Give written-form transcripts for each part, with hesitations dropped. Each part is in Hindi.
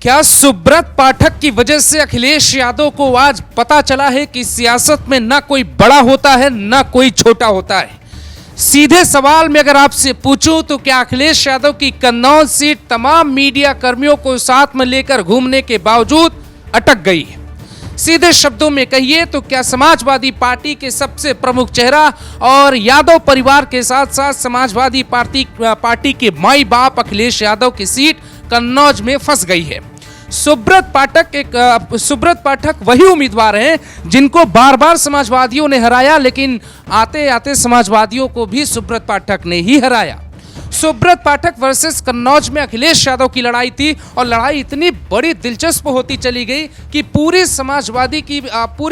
क्या सुब्रत पाठक की वजह से अखिलेश यादव को आज पता चला है कि सियासत में ना कोई बड़ा होता है ना कोई छोटा होता है। सीधे सवाल में अगर आपसे पूछूं तो क्या अखिलेश यादव की कन्नौज सीट तमाम मीडिया कर्मियों को साथ में लेकर घूमने के बावजूद अटक गई है। सीधे शब्दों में कहिए तो क्या समाजवादी पार्टी के सबसे प्रमुख चेहरा और यादव परिवार के साथ साथ समाजवादी पार्टी के माई बाप अखिलेश यादव की सीट कन्नौज में फंस गई है। सुब्रत पाठक वही उम्मीदवार हैं जिनको बार बार समाजवादियों ने हराया, लेकिन आते आते समाजवादियों को भी सुब्रत पाठक ने ही हराया। सुब्रत पाठक वर्सेस कन्नौज में अखिलेश यादव की लड़ाई थी और लड़ाई इतनी बड़ी दिलचस्प होती चली गई कि पूरी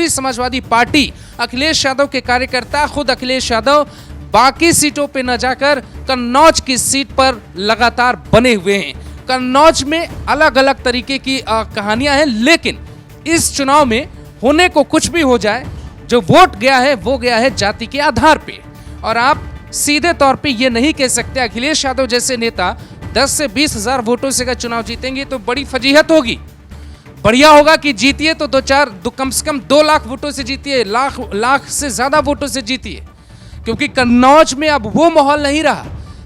समाजवादी पार्टी, अखिलेश यादव के कार्यकर्ता, खुद अखिलेश यादव बाकी सीटों पे न जाकर कन्नौज की सीट पर लगातार बने हुए हैं। कन्नौज में अलग अलग तरीके की कहानियां हैं, लेकिन इस चुनाव में होने को कुछ भी हो जाए, जो वोट गया है वो गया है जाति के आधार पे। और आप सीधे तौर पे ये नहीं कह सकते अखिलेश यादव जैसे नेता 10 से 20 हजार वोटों से अगर चुनाव जीतेंगे तो बड़ी फजीहत होगी। बढ़िया होगा कि जीतिए तो कम से कम 2 लाख वोटों से जीतिए, लाख से ज्यादा वोटों से जीतिए, क्योंकि कन्नौज में अब वो माहौल नहीं रहा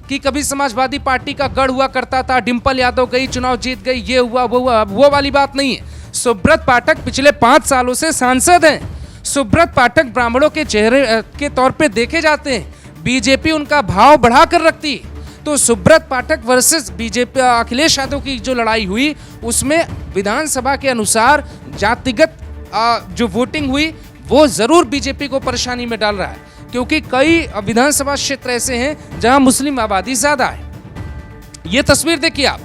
कि कभी समाजवादी पार्टी का गढ़ हुआ करता था, डिंपल यादव गई चुनाव जीत गई, ये हुआ वो हुआ, वो वाली बात नहीं है। सुब्रत पाठक पिछले 5 सालों से सांसद हैं। सुब्रत पाठक ब्राह्मणों के चेहरे के तौर पे देखे जाते हैं। बीजेपी उनका भाव बढ़ा कर रखती है। तो सुब्रत पाठक वर्सेस बीजेपी अखिलेश यादव की जो लड़ाई हुई उसमें विधानसभा के अनुसार जातिगत जो वोटिंग हुई वो जरूर बीजेपी को परेशानी में डाल रहा है, क्योंकि कई विधानसभा क्षेत्र ऐसे हैं जहां मुस्लिम आबादी ज्यादा है। ये तस्वीर देखिए आप,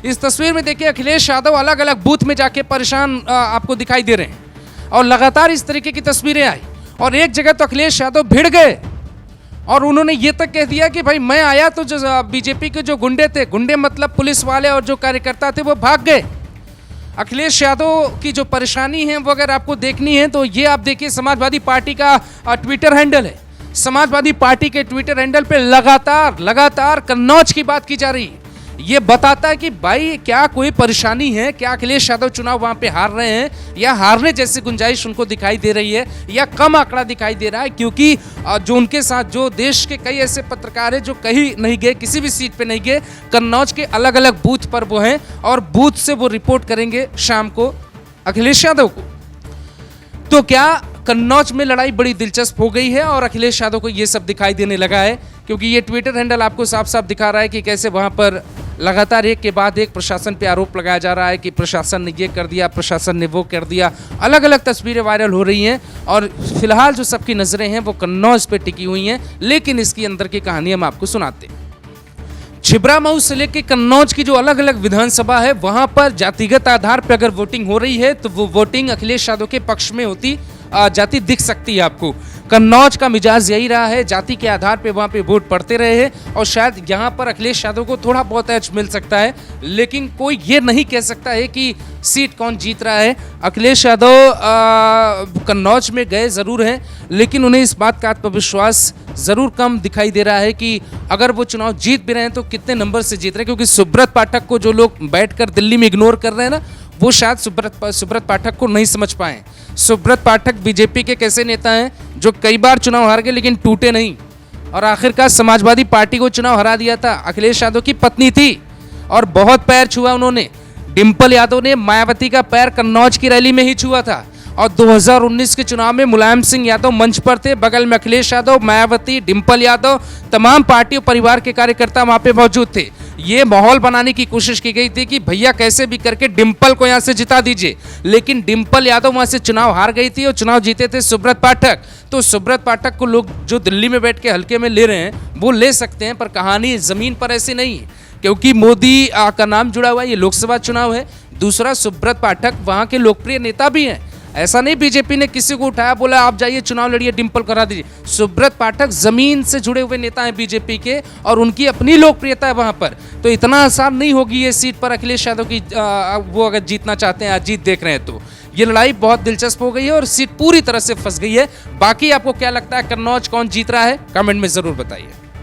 इस तस्वीर में देखिए अखिलेश यादव अलग अलग बूथ में जाके परेशान आपको दिखाई दे रहे हैं और लगातार इस तरीके की तस्वीरें आई। और एक जगह तो अखिलेश यादव भिड़ गए और उन्होंने ये तक कह दिया कि भाई मैं आया तो जो बीजेपी के जो गुंडे थे, गुंडे मतलब पुलिस वाले और जो कार्यकर्ता थे, वो भाग गए। अखिलेश यादव की जो परेशानी है वो अगर आपको देखनी है तो ये आप देखिए, समाजवादी पार्टी का ट्विटर हैंडल है। समाजवादी पार्टी के ट्विटर हैंडल पे लगातार कन्नौज की बात की जा रही है। ये बताता है कि भाई क्या कोई परेशानी है, क्या अखिलेश यादव चुनाव वहां पे हार रहे हैं या हारने जैसी गुंजाइश उनको दिखाई दे रही है या कम आंकड़ा दिखाई दे रहा है, क्योंकि जो उनके साथ जो देश के कई ऐसे पत्रकार हैं जो कहीं नहीं गए, किसी भी सीट पे नहीं गए, कन्नौज के अलग अलग बूथ पर वो हैं और बूथ से वो रिपोर्ट करेंगे शाम को अखिलेश यादव को। तो क्या कन्नौज में लड़ाई बड़ी दिलचस्प हो गई है और अखिलेश यादव को ये सब दिखाई देने लगा है, क्योंकि ये ट्विटर हैंडल आपको साफ साफ दिखा रहा है कि कैसे वहां पर लगातार एक के बाद एक प्रशासन पे आरोप लगाया जा रहा है कि प्रशासन ने ये कर दिया, प्रशासन ने वो कर दिया। अलग अलग तस्वीरें वायरल हो रही हैं और फिलहाल जो सबकी नजरें हैं वो कन्नौज पे टिकी हुई हैं, लेकिन इसकी अंदर की कहानी हम आपको सुनाते हैं। छिबरामऊ से लेकर कन्नौज की जो अलग अलग विधानसभा है वहां पर जातिगत आधार पर अगर वोटिंग हो रही है तो वो वोटिंग अखिलेश यादव के पक्ष में होती जाति दिख सकती है आपको। कन्नौज का मिजाज यही रहा है, जाति के आधार पे वहाँ पे वोट पड़ते रहे हैं और शायद यहाँ पर अखिलेश यादव को थोड़ा बहुत एज मिल सकता है, लेकिन कोई ये नहीं कह सकता है कि सीट कौन जीत रहा है। अखिलेश यादव कन्नौज में गए ज़रूर हैं, लेकिन उन्हें इस बात का आत्मविश्वास ज़रूर कम दिखाई दे रहा है कि अगर वो चुनाव जीत भी रहे हैं तो कितने नंबर से जीत रहे हैं, क्योंकि सुब्रत पाठक को जो लोग बैठकर दिल्ली में इग्नोर कर रहे हैं ना, वो शायद सुब्रत पाठक को नहीं समझ पाए। सुब्रत पाठक बीजेपी के कैसे नेता हैं जो कई बार चुनाव हार गए लेकिन टूटे नहीं और आखिरकार समाजवादी पार्टी को चुनाव हरा दिया था। अखिलेश यादव की पत्नी थी और बहुत पैर छुआ उन्होंने। डिंपल यादव ने मायावती का पैर कन्नौज की रैली में ही छुआ था और 2019 के चुनाव में मुलायम सिंह यादव मंच पर थे, बगल में अखिलेश यादव, मायावती, डिंपल यादव, तमाम पार्टी और परिवार के कार्यकर्ता वहां पे मौजूद थे। ये माहौल बनाने की कोशिश की गई थी कि भैया कैसे भी करके डिंपल को यहाँ से जिता दीजिए, लेकिन डिंपल यादव वहाँ से चुनाव हार गई थी और चुनाव जीते थे सुब्रत पाठक। तो सुब्रत पाठक को लोग जो दिल्ली में बैठ के हल्के में ले रहे हैं वो ले सकते हैं, पर कहानी ज़मीन पर ऐसी नहीं है, क्योंकि मोदी का नाम जुड़ा हुआ है। ये लोकसभा चुनाव है। दूसरा, सुब्रत पाठक वहाँ के लोकप्रिय नेता भी हैं। ऐसा नहीं बीजेपी ने किसी को उठाया बोला आप जाइए चुनाव लड़िए, डिंपल करा दीजिए। सुब्रत पाठक जमीन से जुड़े हुए नेता हैं बीजेपी के और उनकी अपनी लोकप्रियता है वहां पर। तो इतना आसान नहीं होगी ये सीट पर अखिलेश यादव की, वो अगर जीतना चाहते हैं, आज जीत देख रहे हैं तो ये लड़ाई बहुत दिलचस्प हो गई है और सीट पूरी तरह से फंस गई है। बाकी आपको क्या लगता है, कन्नौज कौन जीत रहा है, कमेंट में जरूर बताइए।